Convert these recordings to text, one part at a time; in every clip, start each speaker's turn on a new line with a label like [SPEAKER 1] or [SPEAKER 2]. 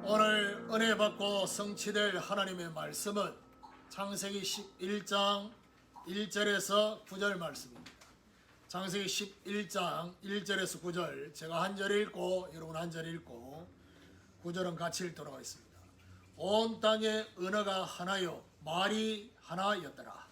[SPEAKER 1] 오늘 은혜 받고 성취될 하나님의 말씀은 창세기 11장 1절에서 9절 말씀입니다. 창세기 11장 1절에서 9절, 제가 한 절 읽고 여러분 한 절 읽고 9절은 같이 읽도록 하겠습니다. 온 땅의 언어가 하나요 말이 하나였더라.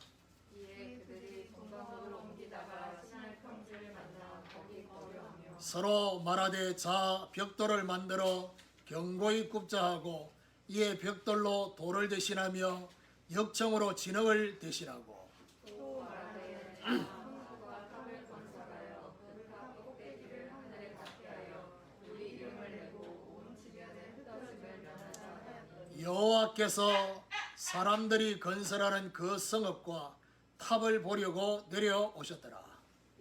[SPEAKER 2] 이에 그들이 동방으로 옮기다가 신할 평지를 만나 거기 거류하며
[SPEAKER 1] 서로 말하되 자 벽돌을 만들어 견고히 굽자 하고 이에 벽돌로 돌을 대신하며 역청으로 진흙을 대신하고
[SPEAKER 2] 또 말하되 자 홍수가 탑을 건설하여 그 탑 꼭대기를 하늘에 닿게 하여 우리 이름을 내고 온 지면에 흩어짐을 면하자 하였더니
[SPEAKER 1] 여호와께서 사람들이 건설하는 그 성읍과 탑을 보려고 내려오셨더라.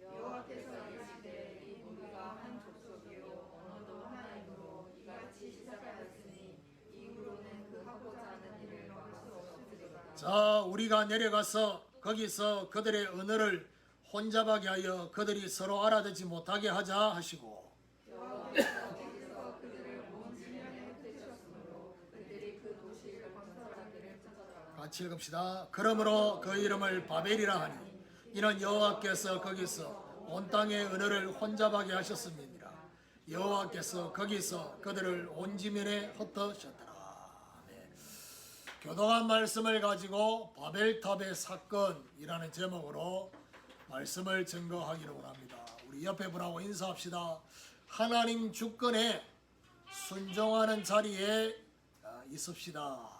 [SPEAKER 2] 여호와께서 이르시되 이 무리가 한 족속이요 언어도 하나이므로 이같이 시작하였으니 이후로는 그 하고자 하는 일을 막을 수 없으리라.
[SPEAKER 1] 자, 우리가 내려가서 거기서 그들의 언어를 혼잡하게 하여 그들이 서로 알아듣지 못하게 하자 하시고
[SPEAKER 2] 여호와께서 거기서 그들을 온 지면에 흩으셨으므로 그들이 그 도시를 건설하기를 찾아다가
[SPEAKER 1] 같이 읽읍시다. 그러므로 그 이름을 바벨이라 하니 이는 여호와께서 거기서 온 땅의 언어를 혼잡하게 하셨음이니라. 여호와께서 거기서 그들을 온 지면에 흩으셨더라. 네. 교도한 말씀을 가지고 바벨탑의 사건이라는 제목으로 말씀을 증거하기로 원합니다. 우리 옆에 분하고 인사합시다. 하나님 주권에 순종하는 자리에 있읍시다.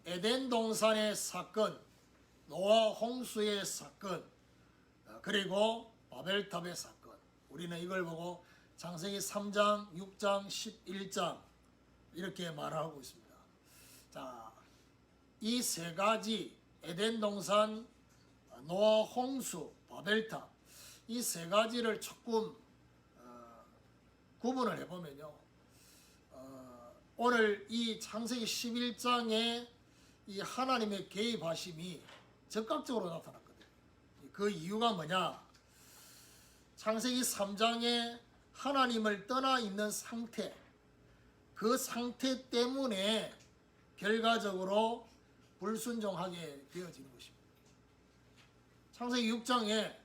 [SPEAKER 1] 에덴 동산의 사건, 노아 홍수의 사건, 그리고 바벨탑의 사건. 우리는 이걸 보고 창세기 3장, 6장, 11장 이렇게 말하고 있습니다. 자, 이 세 가지 에덴 동산, 노아 홍수, 바벨탑 이 세 가지를 조금 구분을 해보면요. 오늘 이 창세기 11장에 이 하나님의 개입하심이 적극적으로 나타났거든요. 그 이유가 뭐냐? 창세기 3장에 하나님을 떠나 있는 상태, 그 상태 때문에 결과적으로 불순종하게 되어지는 것입니다. 창세기 6장에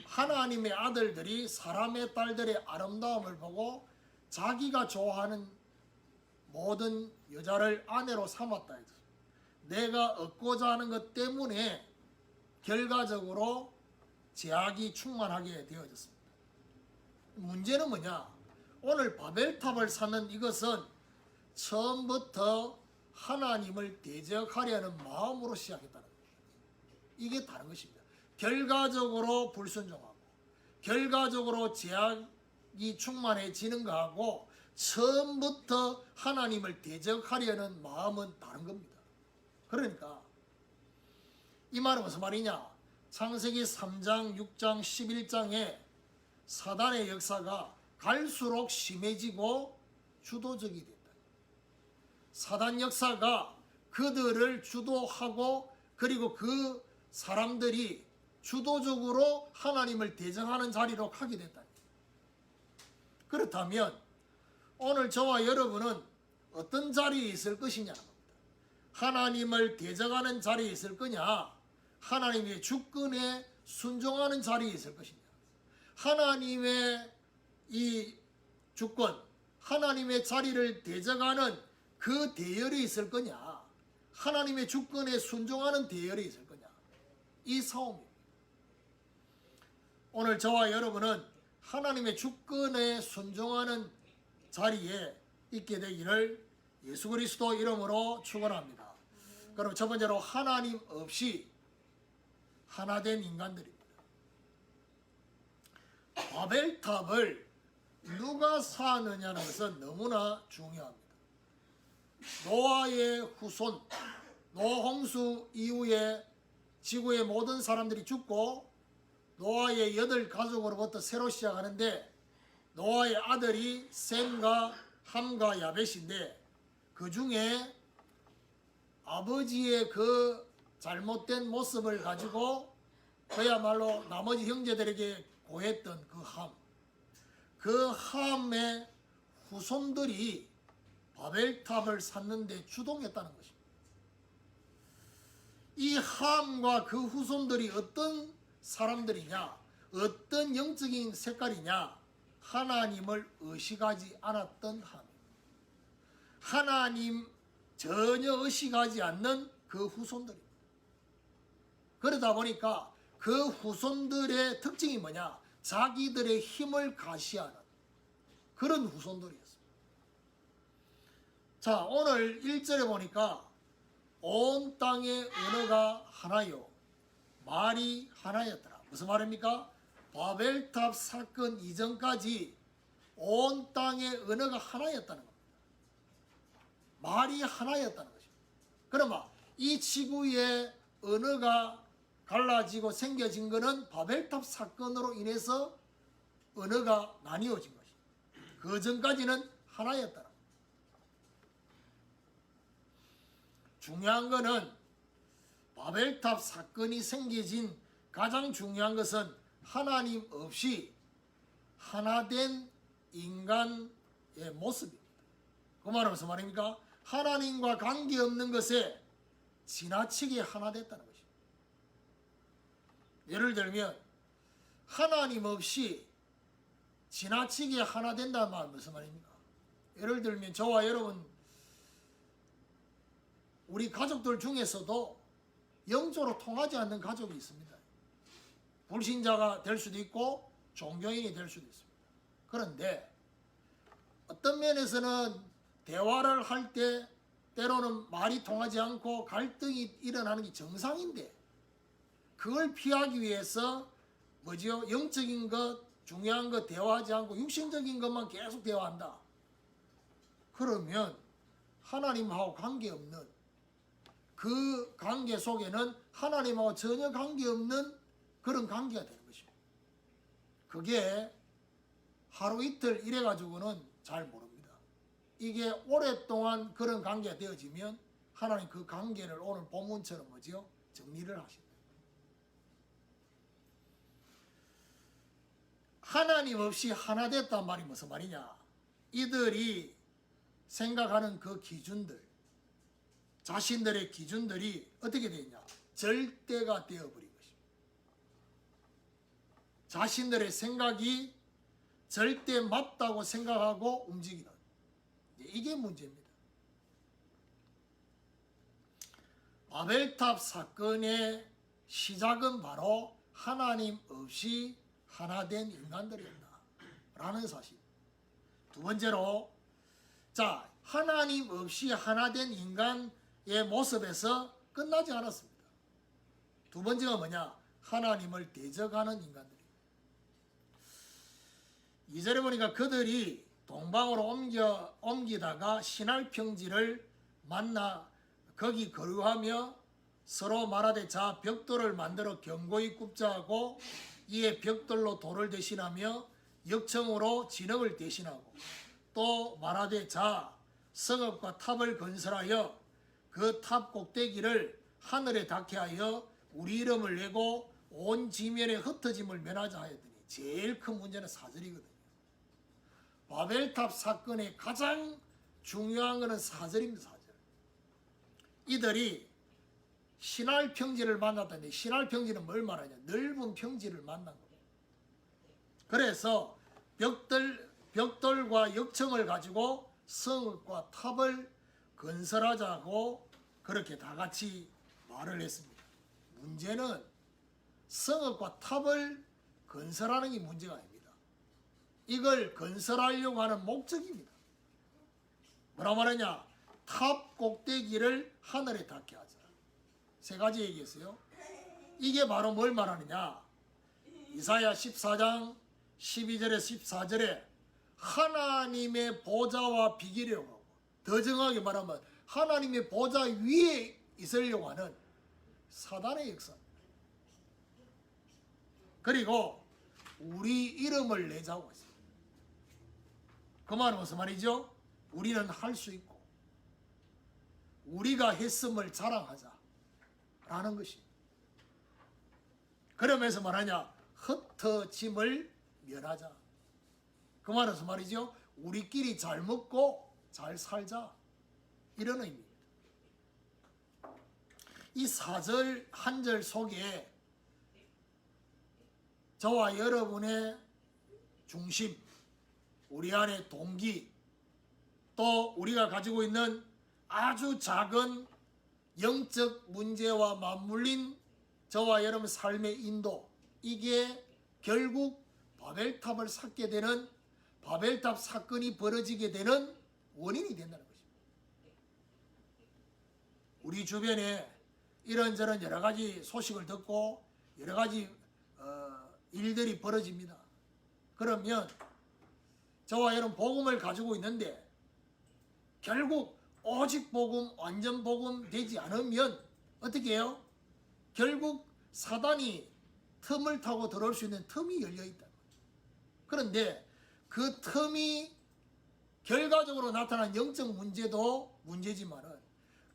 [SPEAKER 1] 하나님의 아들들이 사람의 딸들의 아름다움을 보고 자기가 좋아하는 모든 여자를 아내로 삼았다. 내가 얻고자 하는 것 때문에 결과적으로 제약이 충만하게 되어졌습니다. 문제는 뭐냐? 오늘 바벨탑을 사는 이것은 처음부터 하나님을 대적하려는 마음으로 시작했다는 거예요. 이게 다른 것입니다. 결과적으로 불순종하고 결과적으로 제약이 충만해지는 거하고 처음부터 하나님을 대적하려는 마음은 다른 겁니다. 그러니까 이 말은 무슨 말이냐? 창세기 3장, 6장, 11장에 사단의 역사가 갈수록 심해지고 주도적이 됐다. 사단 역사가 그들을 주도하고 그리고 그 사람들이 주도적으로 하나님을 대적하는 자리로 가게 됐다. 그렇다면 오늘 저와 여러분은 어떤 자리에 있을 것이냐는 겁니다. 하나님을 대적하는 자리에 있을 거냐? 하나님의 주권에 순종하는 자리에 있을 것이냐? 하나님의 이 주권, 하나님의 자리를 대적하는 그 대열에 있을 거냐? 하나님의 주권에 순종하는 대열에 있을 거냐? 이 싸움입니다. 오늘 저와 여러분은 하나님의 주권에 순종하는 자리에 있게 되기를 예수 그리스도 이름으로 축원합니다. 그럼 첫 번째로 하나님 없이 하나된 인간들입니다. 바벨탑을 누가 쌓느냐는 것은 너무나 중요합니다. 노아의 후손, 노아 홍수 이후에 지구의 모든 사람들이 죽고 노아의 8가족으로부터 새로 시작하는데 노아의 아들이 셈과 함과 야벳인데 그 중에 아버지의 그 잘못된 모습을 가지고 그야말로 나머지 형제들에게 고했던 그 함, 그 함의 후손들이 바벨탑을 쌓는데 주동했다는 것입니다. 이 함과 그 후손들이 어떤 사람들이냐, 어떤 영적인 색깔이냐, 하나님을 의식하지 않았던 함입니다. 하나님 전혀 의식하지 않는 그 후손들입니다. 그러다 보니까 그 후손들의 특징이 뭐냐? 자기들의 힘을 가시하는 그런 후손들이었습니다. 자, 오늘 1절에 보니까 온 땅의 언어가 하나요, 말이 하나였더라. 무슨 말입니까? 바벨탑 사건 이전까지 온 땅의 언어가 하나였다는 겁니다. 말이 하나였다는 것입니다. 그러면 이 지구의 언어가 갈라지고 생겨진 것은 바벨탑 사건으로 인해서 언어가 나뉘어진 것입니다. 그 전까지는 하나였다는 겁니다. 중요한 것은 바벨탑 사건이 생겨진 가장 중요한 것은 하나님 없이 하나된 인간의 모습입니다. 그 말은 무슨 말입니까? 하나님과 관계없는 것에 지나치게 하나 됐다는 것입니다. 예를 들면 하나님 없이 지나치게 하나 된다는 말은 무슨 말입니까? 예를 들면 저와 여러분, 우리 가족들 중에서도 영적으로 통하지 않는 가족이 있습니다. 불신자가 될 수도 있고 종교인이 될 수도 있습니다. 그런데 어떤 면에서는 대화를 할 때 때로는 말이 통하지 않고 갈등이 일어나는 게 정상인데, 그걸 피하기 위해서 뭐지요? 영적인 것, 중요한 것 대화하지 않고 육신적인 것만 계속 대화한다. 그러면 하나님하고 관계없는, 그 관계 속에는 하나님하고 전혀 관계없는 그런 관계가 되는 것입니다. 그게 하루 이틀 이래가지고는 잘 모릅니다. 이게 오랫동안 그런 관계가 되어지면 하나님 그 관계를 오늘 본문처럼 뭐지요? 정리를 하신다. 하나님 없이 하나 됐단 말이 무슨 말이냐? 이들이 생각하는 그 기준들, 자신들의 기준들이 어떻게 되냐? 절대가 되어버린 것입니다. 자신들의 생각이 절대 맞다고 생각하고 움직이는, 이게 문제입니다. 바벨탑 사건의 시작은 바로 하나님 없이 하나된 인간들이었다 라는 사실. 두 번째로, 자, 하나님 없이 하나된 인간의 모습에서 끝나지 않았습니다. 두 번째가 뭐냐? 하나님을 대적하는 인간들입니다. 2절에 보니까 그들이 동방으로 옮기다가 시날 평지를 만나 거기 거류하며 서로 말하되, 자, 벽돌을 만들어 견고히 굽자 하고 이에 벽돌로 돌을 대신하며 역청으로 진흙을 대신하고, 또 말하되, 자, 성읍과 탑을 건설하여 그 탑 꼭대기를 하늘에 닿게 하여 우리 이름을 내고 온 지면에 흩어짐을 면하자 하였더니, 제일 큰 문제는 4절이거든요. 바벨탑 사건의 가장 중요한 것은 4절입니다. 4절. 이들이 시날 평지를 만났다는데, 시날 평지는 뭘 말하냐? 넓은 평지를 만난 겁니다. 그래서 벽돌과 역청을 가지고 성읍과 탑을 건설하자고 그렇게 다 같이 말을 했습니다. 문제는 성읍과 탑을 건설하는 게 문제가 아닙니다. 이걸 건설하려고 하는 목적입니다. 뭐라 말하냐? 탑 꼭대기를 하늘에 닿게 하자. 세 가지 얘기했어요. 이게 바로 뭘 말하느냐? 이사야 14장 12절에 14절에 하나님의 보좌와 비기려고 하고, 더 정확하게 말하면 하나님의 보좌 위에 있으려고 하는 사단의 역사입니다. 그리고 우리 이름을 내자고 했습니다. 그 말은 무슨 말이죠? 우리는 할 수 있고 우리가 했음을 자랑하자 라는 것이. 그러면서 말하냐? 흩어짐을 면하자. 그 말은 말이죠. 우리끼리 잘 먹고 잘 살자. 이런 의미입니다. 이 4절 한 절 속에 저와 여러분의 중심, 우리 안의 동기, 또 우리가 가지고 있는 아주 작은 영적 문제와 맞물린 저와 여러분 삶의 인도, 이게 결국 바벨탑을 쌓게 되는, 바벨탑 사건이 벌어지게 되는 원인이 된다는 것입니다. 우리 주변에 이런저런 여러 가지 소식을 듣고 여러 가지 일들이 벌어집니다. 그러면 저와 여러분 복음을 가지고 있는데 결국 오직 복음, 완전 복음 되지 않으면 어떻게 해요? 결국 사단이 틈을 타고 들어올 수 있는 틈이 열려 있다. 그런데 그 틈이 결과적으로 나타난 영적 문제도 문제지만은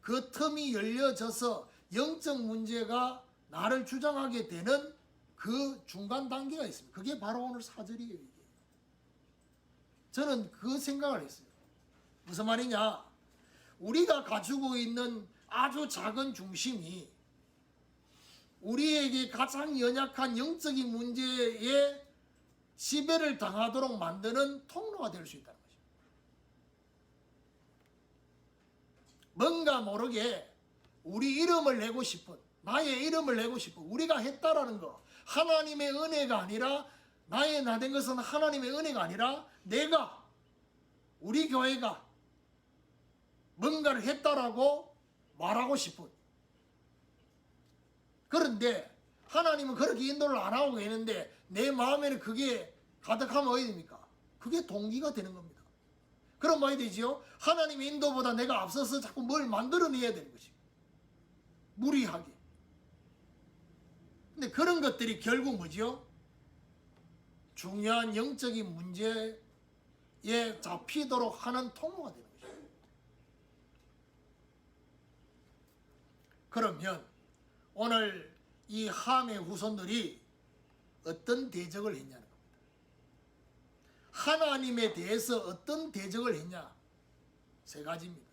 [SPEAKER 1] 그 틈이 열려져서 영적 문제가 나를 주장하게 되는 그 중간 단계가 있습니다. 그게 바로 오늘 4절이에요. 이게. 저는 그 생각을 했어요. 무슨 말이냐? 우리가 가지고 있는 아주 작은 중심이 우리에게 가장 연약한 영적인 문제에 지배를 당하도록 만드는 통로가 될 수 있다는 것입니다. 뭔가 모르게 우리 이름을 내고 싶은, 나의 이름을 내고 싶은, 우리가 했다라는 거, 하나님의 은혜가 아니라, 나의 나 된 것은 하나님의 은혜가 아니라 내가, 우리 교회가 뭔가를 했다라고 말하고 싶은. 그런데 하나님은 그렇게 인도를 안 하고 계는데 내 마음에는 그게 가득하면 어디 됩니까? 그게 동기가 되는 겁니다. 그럼 뭐야 되지요? 하나님의 인도보다 내가 앞서서 자꾸 뭘 만들어내야 되는 것이고, 무리하게. 근데 그런 것들이 결국 뭐죠? 중요한 영적인 문제에 잡히도록 하는 통로가 되는 것이죠. 그러면 오늘 이 함의 후손들이 어떤 대적을 했냐는 겁니다. 하나님에 대해서 어떤 대적을 했냐? 3가지입니다.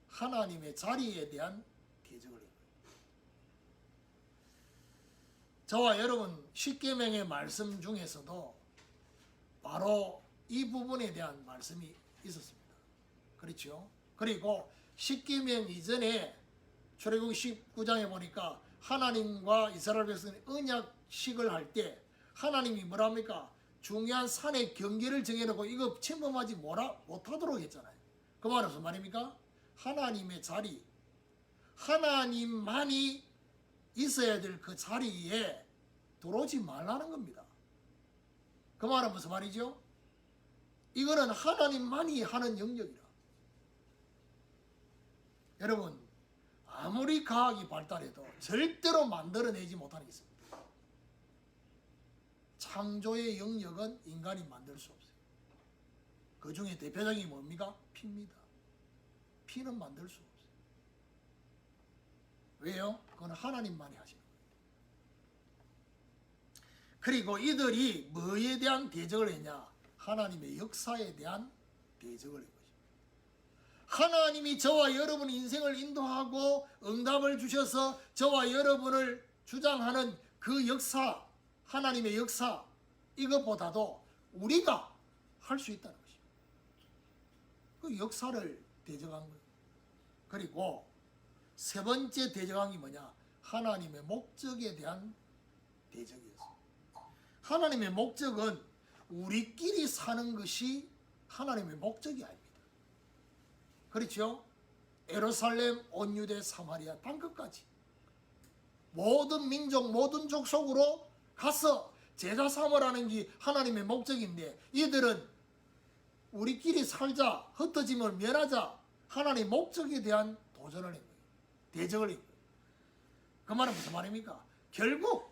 [SPEAKER 1] 하나님의 자리에 대한 대적을 했고요. 저와 여러분 십계명의 말씀 중에서도 바로 이 부분에 대한 말씀이 있었습니다. 그렇죠? 그리고 십계명 이전에 출애굽기 19장에 보니까 하나님과 이스라엘 백성이 언약식을 할 때 하나님이 뭐랍니까? 중요한 산의 경계를 정해놓고 이거 침범하지 못하도록 했잖아요. 그 말은 무슨 말입니까? 하나님의 자리, 하나님만이 있어야 될 그 자리에 들어오지 말라는 겁니다. 그 말은 무슨 말이죠? 이거는 하나님만이 하는 영역이라. 여러분, 아무리 과학이 발달해도 절대로 만들어내지 못하는 게 있습니다. 창조의 영역은 인간이 만들 수 없어요. 그 중에 대표적인 게 뭡니까? 피입니다. 피는 만들 수 없어요. 왜요? 그건 하나님만이 하시는 거예요. 그리고 이들이 뭐에 대한 대적을 했냐? 하나님의 역사에 대한 대적을 했고, 하나님이 저와 여러분 인생을 인도하고 응답을 주셔서 저와 여러분을 주장하는 그 역사, 하나님의 역사, 이것보다도 우리가 할 수 있다는 것입니다. 그 역사를 대적한 거예요. 그리고 3번째 대적한 게 뭐냐? 하나님의 목적에 대한 대적이었어요. 하나님의 목적은 우리끼리 사는 것이 하나님의 목적이 아닙니다. 그렇죠? 예루살렘, 온 유대, 사마리아 땅끝까지 모든 민족, 모든 족속으로 가서 제자 삼으라는 게 하나님의 목적인데 이들은 우리끼리 살자, 흩어짐을 면하자, 하나님의 목적에 대한 도전을 한 거예요. 대적을 한 거예요. 그 말은 무슨 말입니까? 결국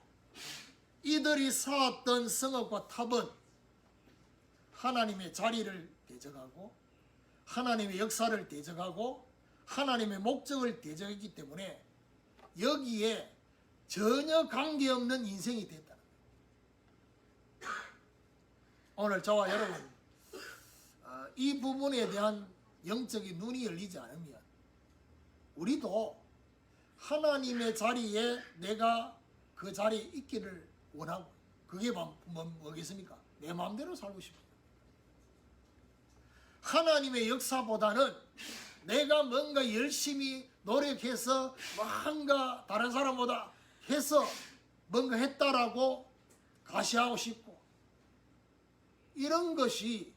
[SPEAKER 1] 이들이 쌓았던 성읍과 탑은 하나님의 자리를 대적하고 하나님의 역사를 대적하고 하나님의 목적을 대적했기 때문에 여기에 전혀 관계없는 인생이 됐다는 거예요. 오늘 저와 여러분 이 부분에 대한 영적인 눈이 열리지 않으면 우리도 하나님의 자리에 내가 그 자리에 있기를 원하고, 그게 뭐겠습니까? 내 마음대로 살고 싶어요. 하나님의 역사보다는 내가 뭔가 열심히 노력해서 뭔가 다른 사람보다 해서 뭔가 했다라고 가시하고 싶고, 이런 것이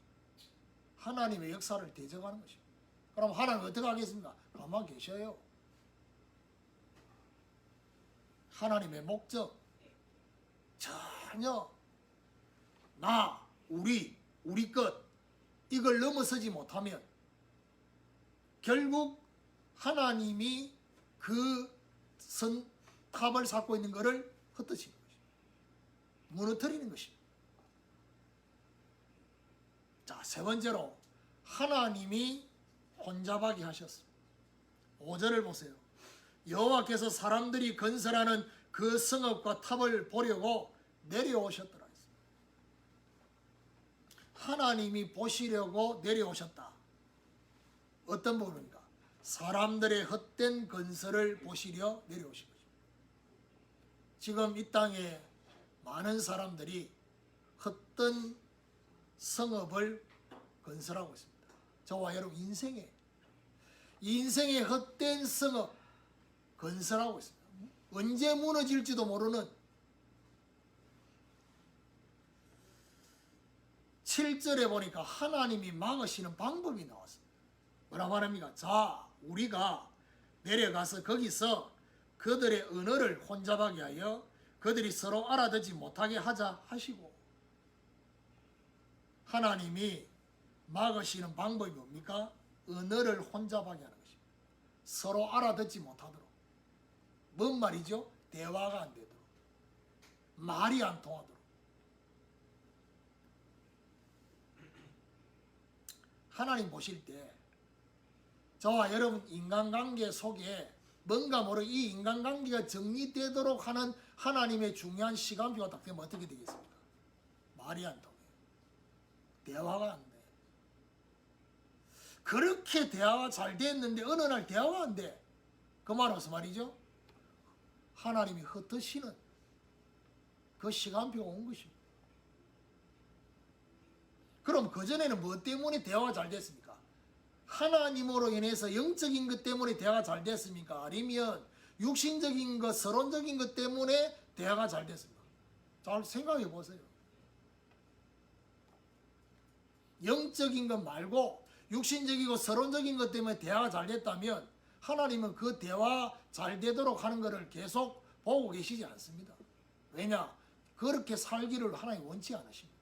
[SPEAKER 1] 하나님의 역사를 대적하는 것입니다. 그럼 하나님 어떻게 하겠습니까? 가만 계셔요. 하나님의 목적 전혀 우리 것 이걸 넘어서지 못하면 결국 하나님이 그 탑을 쌓고 있는 것을 흩어지는 것입니다. 무너뜨리는 것입니다. 자, 세 번째로 하나님이 혼잡하게 하셨습니다. 5절을 보세요. 여호와께서 사람들이 건설하는 그 성읍과 탑을 보려고 내려오셨더라 했습니다. 하나님이 보시려고 내려오셨다. 어떤 부분인가? 사람들의 헛된 건설을 보시려 내려오신 거죠. 지금 이 땅에 많은 사람들이 헛된 성읍을 건설하고 있습니다. 저와 여러분 인생의 헛된 성읍 건설하고 있습니다. 언제 무너질지도 모르는. 7절에 보니까 하나님이 막으시는 방법이 나왔습니다. 뭐라 말합니까? 자, 우리가 내려가서 거기서 그들의 언어를 혼잡하게 하여 그들이 서로 알아듣지 못하게 하자 하시고, 하나님이 막으시는 방법이 뭡니까? 언어를 혼잡하게 하는 것입니다. 서로 알아듣지 못하도록. 뭔 말이죠? 대화가 안 되도록, 말이 안 통하도록. 하나님 보실 때 저와 여러분 인간관계 속에 뭔가 모르게 이 인간관계가 정리되도록 하는 하나님의 중요한 시간표가 딱 되면 어떻게 되겠습니까? 말이 안 통해요. 대화가 안 돼. 그렇게 대화가 잘 됐는데 어느 날 대화가 안 돼. 그 말은 무슨 말이죠? 하나님이 흩으시는 그 시간표가 온 것입니다. 그럼 그전에는 뭐 때문에 대화가 잘 됐습니까? 하나님으로 인해서 영적인 것 때문에 대화가 잘 됐습니까? 아니면 육신적인 것, 서론적인 것 때문에 대화가 잘 됐습니까? 잘 생각해 보세요. 영적인 것 말고 육신적이고 서론적인 것 때문에 대화가 잘 됐다면 하나님은 그 대화 잘 되도록 하는 것을 계속 보고 계시지 않습니다. 왜냐? 그렇게 살기를 하나님 원치 않으십니다.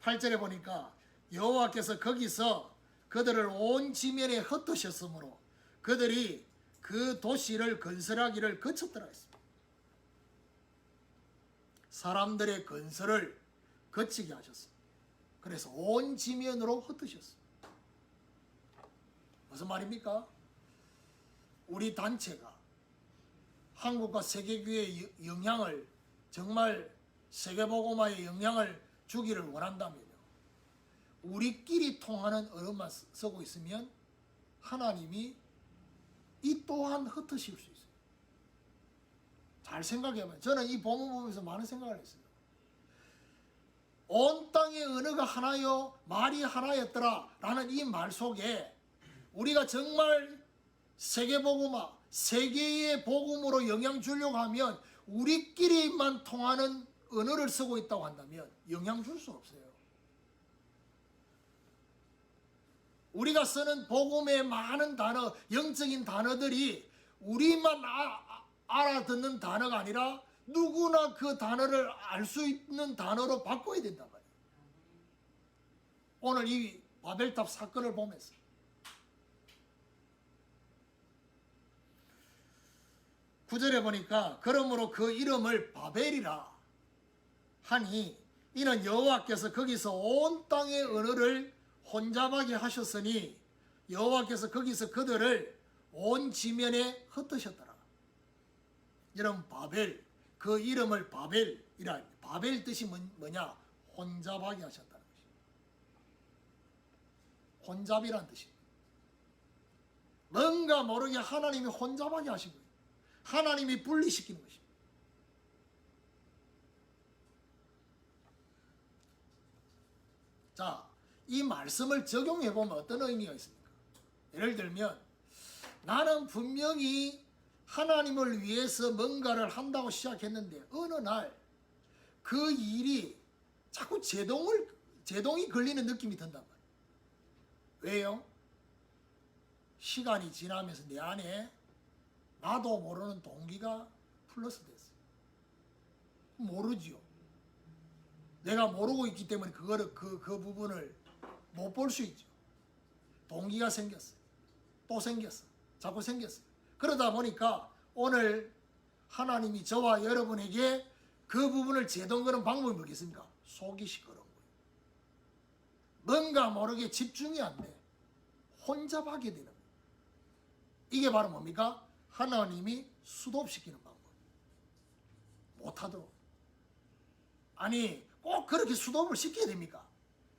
[SPEAKER 1] 8절에 보니까 여호와께서 거기서 그들을 온 지면에 흩으셨으므로 그들이 그 도시를 건설하기를 거쳤더라 했습니다. 사람들의 건설을 거치게 하셨습니다. 그래서 온 지면으로 흩으셨습니다. 무슨 말입니까? 우리 단체가 한국과 세계교회의 영향을, 정말 세계복음화의 영향을 주기를 원한다면요, 우리끼리 통하는 언어만 쓰고 있으면 하나님이 이 또한 흩으실 수 있어요. 잘 생각해봐요. 저는 이 본문 보면서 많은 생각을 했어요. 온 땅의 언어가 하나요, 말이 하나였더라 라는 이 말 속에 우리가 정말 세계복음화, 세계의 복음으로 영향 주려고 하면 우리끼리만 통하는 언어를 쓰고 있다고 한다면 영향 줄 수 없어요. 우리가 쓰는 복음의 많은 단어, 영적인 단어들이 우리만 알아듣는 단어가 아니라 누구나 그 단어를 알 수 있는 단어로 바꿔야 된단 말이에요. 오늘 이 바벨탑 사건을 보면서 구절에 보니까 그러므로 그 이름을 바벨이라 하니 이는 여호와께서 거기서 온 땅의 언어를 혼잡하게 하셨으니 여호와께서 거기서 그들을 온 지면에 흩으셨더라. 여러분, 바벨, 그 이름을 바벨이라. 바벨 뜻이 뭐냐? 혼잡하게 하셨다는 것입니다. 혼잡이란 뜻입니다. 뭔가 모르게 하나님이 혼잡하게 하신 거예요. 하나님이 분리시키는 것입니다. 자, 이 말씀을 적용해 보면 어떤 의미가 있습니까? 예를 들면 나는 분명히 하나님을 위해서 뭔가를 한다고 시작했는데 어느 날 그 일이 자꾸 제동이 걸리는 느낌이 든단 말이에요. 왜요? 시간이 지나면서 내 안에 나도 모르는 동기가 플러스 됐어요. 모르지요. 내가 모르고 있기 때문에 그 부분을 못 볼 수 있죠. 동기가 생겼어요. 또 생겼어요. 자꾸 생겼어요. 그러다 보니까 오늘 하나님이 저와 여러분에게 그 부분을 제동거는 방법이 뭐겠습니까? 속이 시끄러운 거예요. 뭔가 모르게 집중이 안 돼. 혼잡하게 되는 거예요. 이게 바로 뭡니까? 하나님이 수도업시키는 방법. 못하도록. 아니 꼭 그렇게 수도업을 시켜야 됩니까?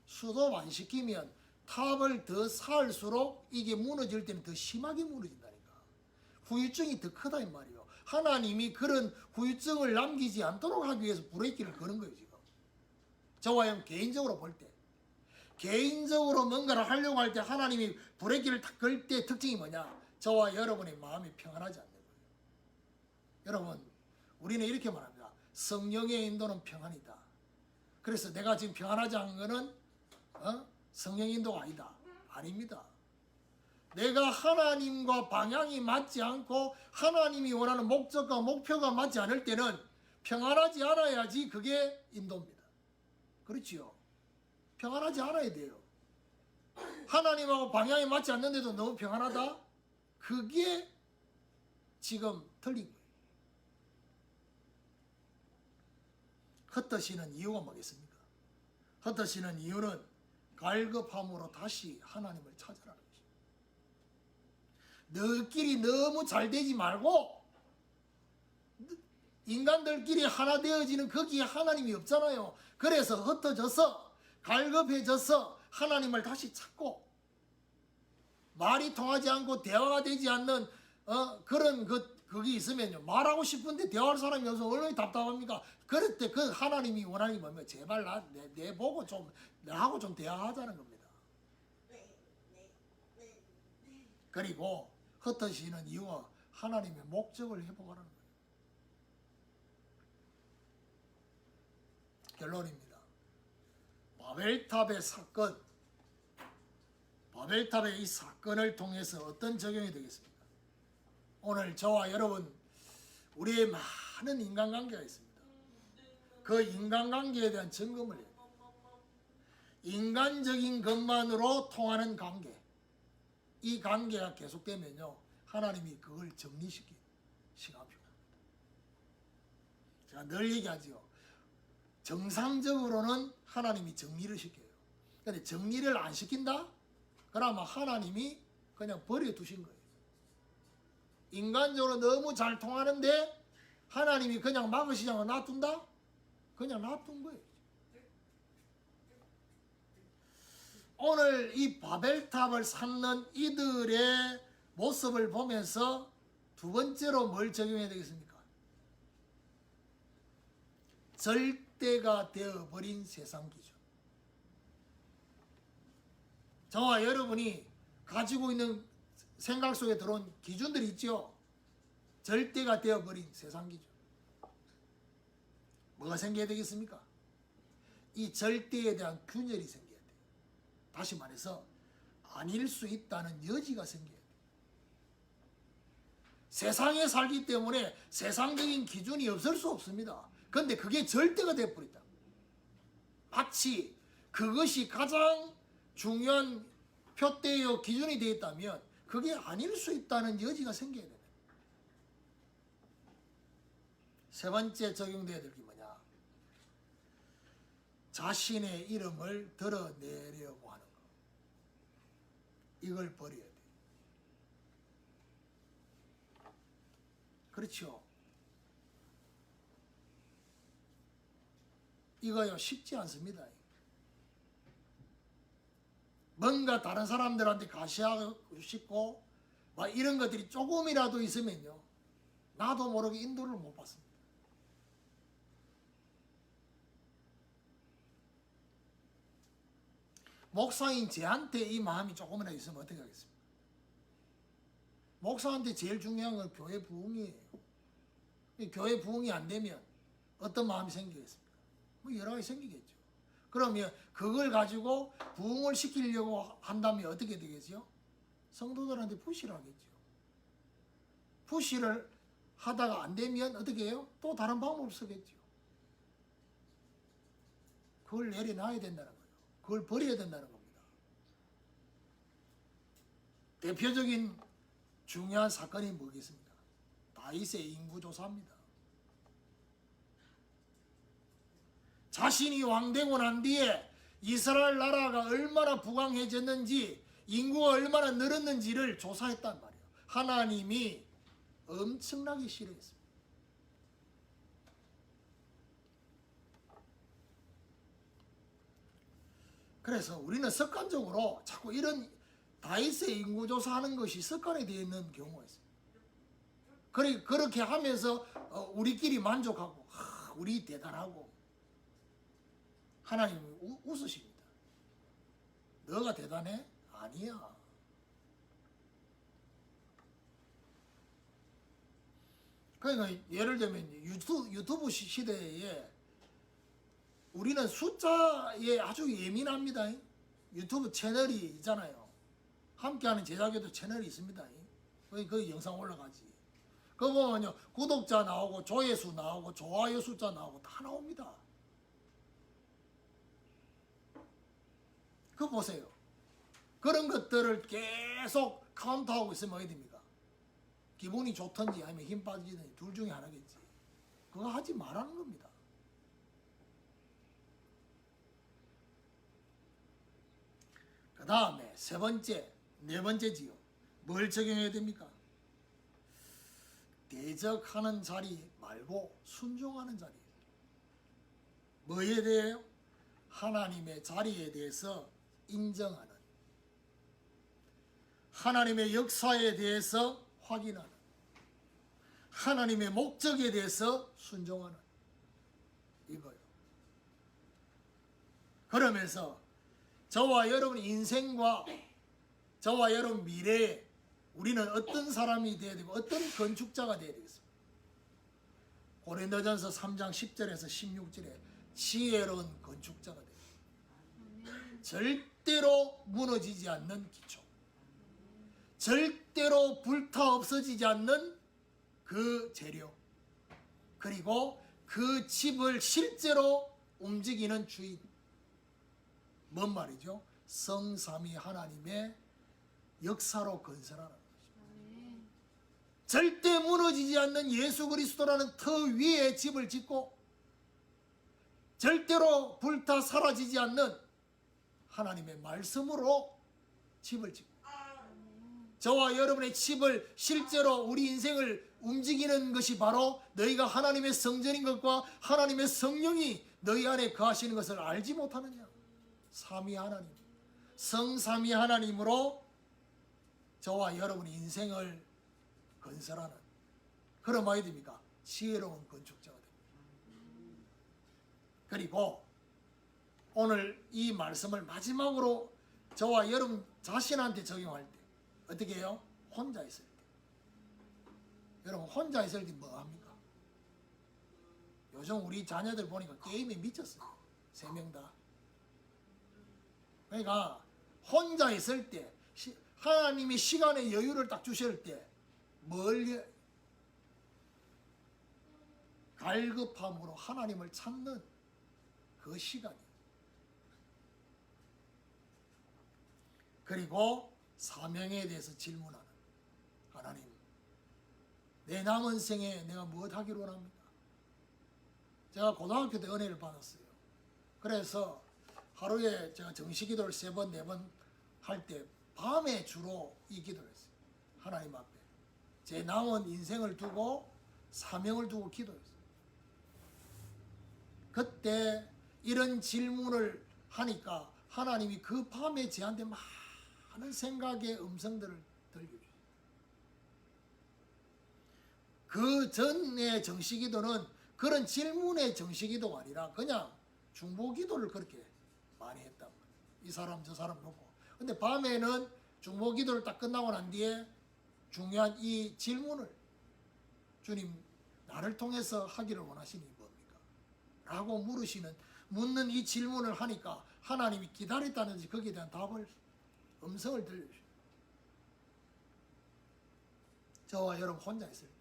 [SPEAKER 1] 수도업 안 시키면 탑을 더 쌓을수록 이게 무너질 때는 더 심하게 무너진다니까. 후유증이 더 크다 이 말이에요. 하나님이 그런 후유증을 남기지 않도록 하기 위해서 브레이크를 거는 거예요 지금. 저와 형 개인적으로 볼 때. 개인적으로 뭔가를 하려고 할 때 하나님이 브레이크를 딱 걸 때 특징이 뭐냐? 저와 여러분의 마음이 평안하지 않는 거예요. 여러분 우리는 이렇게 말합니다. 성령의 인도는 평안이다. 그래서 내가 지금 평안하지 않은 거는 성령 인도가 아니다. 아닙니다. 내가 하나님과 방향이 맞지 않고 하나님이 원하는 목적과 목표가 맞지 않을 때는 평안하지 않아야지 그게 인도입니다. 그렇지요? 평안하지 않아야 돼요. 하나님하고 방향이 맞지 않는데도 너무 평안하다? 그게 지금 틀린 거예요. 흩어지는 이유가 뭐겠습니까? 흩어지는 이유는 갈급함으로 다시 하나님을 찾으라는 것입니다. 너희끼리 너무 잘 되지 말고 인간들끼리 하나 되어지는 거기에 하나님이 없잖아요. 그래서 흩어져서 갈급해져서 하나님을 다시 찾고 말이 통하지 않고 대화가 되지 않는 그런 그게 있으면요. 말하고 싶은데 대화할 사람이 없어서 얼마나 답답합니까? 그럴 때 그 하나님이 원하는 게 뭡니까? 제발 내 보고 좀 나하고 좀 대화하자는 겁니다. 그리고 흩어지는 이유와 하나님의 목적을 회복하라는 거예요. 결론입니다. 바벨탑의 사건, 바벨탑의 이 사건을 통해서 어떤 적용이 되겠습니까? 오늘 저와 여러분 우리의 많은 인간관계가 있습니다. 그 인간관계에 대한 점검을 해야 돼요. 인간적인 것만으로 통하는 관계, 이 관계가 계속되면요 하나님이 그걸 정리시키는 시간이 필요합니다. 제가 늘 얘기하지요. 정상적으로는 하나님이 정리를 시켜요. 그런데 정리를 안 시킨다? 그러면 하나님이 그냥 버려두신 거예요. 인간적으로 너무 잘 통하는데 하나님이 그냥 막으시지 않고 놔둔다? 그냥 놔둔 거예요. 오늘 이 바벨탑을 쌓는 이들의 모습을 보면서 두 번째로 뭘 적용해야 되겠습니까? 절대가 되어버린 세상 기준. 저와 여러분이 가지고 있는 생각 속에 들어온 기준들이 있죠. 절대가 되어버린 세상 기준. 뭐가 생겨야 되겠습니까? 이 절대에 대한 균열이 생겨야 돼요. 다시 말해서 아닐 수 있다는 여지가 생겨야 돼요. 세상에 살기 때문에 세상적인 기준이 없을 수 없습니다. 그런데 그게 절대가 되어버렸다. 마치 그것이 가장 중요한 표대요 기준이 되어 있다면 그게 아닐 수 있다는 여지가 생겨야 됩니다. 세 번째 적용돼야 될 게 뭐냐? 자신의 이름을 드러내려고 하는 거. 이걸 버려야 돼. 그렇죠. 이거요 쉽지 않습니다. 뭔가 다른 사람들한테 가시하고 싶고 막 이런 것들이 조금이라도 있으면요 나도 모르게 인도를 못 받습니다. 목사인 저한테 이 마음이 조금이라도 있으면 어떻게 하겠습니까? 목사한테 제일 중요한 건 교회 부흥이에요. 교회 부흥이 안 되면 어떤 마음이 생기겠습니까? 뭐 여러 가지 생기겠죠. 그러면 그걸 가지고 부흥을 시키려고 한다면 어떻게 되겠죠? 성도들한테 푸시를 하겠죠. 푸시를 하다가 안 되면 어떻게 해요? 또 다른 방법을 쓰겠죠. 그걸 내려놔야 된다는 거예요. 그걸 버려야 된다는 겁니다. 대표적인 중요한 사건이 뭐겠습니까? 다윗의 인구조사입니다. 자신이 왕되고 난 뒤에 이스라엘 나라가 얼마나 부강해졌는지 인구가 얼마나 늘었는지를 조사했단 말이에요. 하나님이 엄청나게 싫어했습니다. 그래서 우리는 습관적으로 자꾸 이런 다윗의 인구조사하는 것이 습관이 되어 있는 경우가 있어요. 그렇게 하면서 우리끼리 만족하고 우리 대단하고 하나님이 웃으십니다. 너가 대단해? 아니야. 그러니까 예를 들면 유튜브 시대에 우리는 숫자에 아주 예민합니다. 유튜브 채널이 있잖아요. 함께하는 제자교도 채널이 있습니다. 그 영상 올라가지. 그거 보면요 구독자 나오고 조회수 나오고 좋아요 숫자 나오고 다 나옵니다. 그거 보세요. 그런 것들을 계속 카운트하고 있으면 어떻게 됩니까? 기분이 좋든지 아니면 힘 빠지든지 둘 중에 하나겠지. 그거 하지 말라는 겁니다. 그 다음에 세 번째, 네 번째지요. 뭘 적용해야 됩니까? 대적하는 자리 말고 순종하는 자리. 뭐에 대해요? 하나님의 자리에 대해서 인정하는, 하나님의 역사에 대해서 확인하는, 하나님의 목적에 대해서 순종하는 이거요. 그러면서 저와 여러분 인생과 저와 여러분 미래에 우리는 어떤 사람이 되어야 되고 어떤 건축자가 되어야 되겠습니까? 고린도전서 3장 10절에서 16절에 지혜로운 건축자가 되어야 됩니다. 절대로 무너지지 않는 기초, 절대로 불타 없어지지 않는 그 재료, 그리고 그 집을 실제로 움직이는 주인. 뭔 말이죠? 성삼위 하나님의 역사로 건설하는 것입니다. 절대 무너지지 않는 예수 그리스도라는 터 위에 집을 짓고 절대로 불타 사라지지 않는 하나님의 말씀으로 집을 짓고 저와 여러분의 집을 실제로 우리 인생을 움직이는 것이 바로 너희가 하나님의 성전인 것과 하나님의 성령이 너희 안에 거하시는 것을 알지 못하느냐. 삼위 하나님, 성삼위 하나님으로 저와 여러분의 인생을 건설하는, 그런 말이 됩니까? 지혜로운 건축자가 됩니다. 그리고 오늘 이 말씀을 마지막으로 저와 여러분 자신한테 적용할 때 어떻게 해요? 혼자 있을 때. 여러분 혼자 있을 때 뭐 합니까? 요즘 우리 자녀들 보니까 게임에 미쳤어요. 3명 다. 그러니까 혼자 있을 때 하나님이 시간의 여유를 딱 주실 때 멀리 갈급함으로 하나님을 찾는 그 시간이, 그리고 사명에 대해서 질문하는, 하나님 내 남은 생에 내가 무엇 하기로 원합니까? 제가 고등학교 때 은혜를 받았어요. 그래서 하루에 제가 정식기도를 3번, 4번 할 때 밤에 주로 이 기도를 했어요. 하나님 앞에 제 남은 인생을 두고 사명을 두고 기도했어요. 그때 이런 질문을 하니까 하나님이 그 밤에 저한테 많은 생각의 음성들을 들려주세요. 그 전의 정시기도는 그런 질문의 정시기도가 아니라 그냥 중보기도를 그렇게 많이 했단 말이에요. 이 사람 저 사람 놓고. 근데 밤에는 중보기도를 딱 끝나고 난 뒤에 중요한 이 질문을 주님 나를 통해서 하기를 원하시니 뭡니까? 라고 묻는 이 질문을 하니까 하나님이 기다렸다는지 거기에 대한 답을 음성을 들려주셔요. 저와 여러분 혼자 있을 때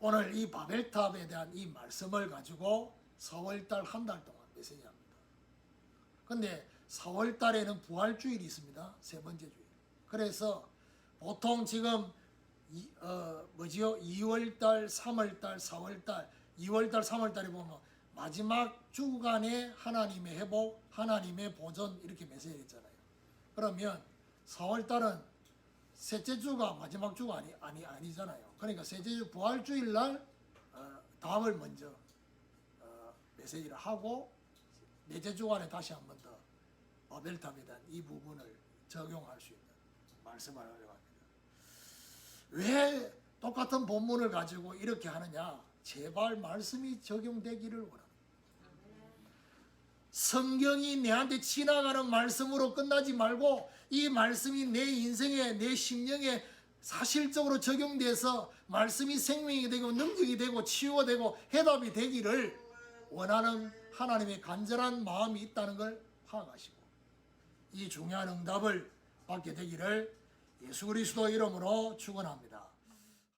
[SPEAKER 1] 오늘 이 바벨탑에 대한 이 말씀을 가지고 4월달 한 달 동안 메시지합니다. 근데 4월달에는 부활주일이 있습니다. 세 번째 주일. 그래서 보통 지금 2월달, 3월달, 4월달, 2월달, 3월달에 보면 마지막 주간에 하나님의 회복, 하나님의 보존 이렇게 메시지했잖아요. 그러면 4월달은 셋째 주가 마지막 주가 아니잖아요. 그러니까 셋째 주 부활주일 날 답을 먼저 메시지를 하고 넷째 주간에 다시 한 번 더 바벨탑에 대한 이 부분을 적용할 수 있는 말씀을 하려고 합니다. 왜 똑같은 본문을 가지고 이렇게 하느냐? 제발 말씀이 적용되기를 원합니다. 성경이 내한테 지나가는 말씀으로 끝나지 말고 이 말씀이 내 인생에 내 심령에 사실적으로 적용돼서 말씀이 생명이 되고 능력이 되고 치유가 되고 해답이 되기를 원하는 하나님의 간절한 마음이 있다는 걸 파악하시고 이 중요한 응답을 받게 되기를 예수 그리스도 이름으로 축원합니다.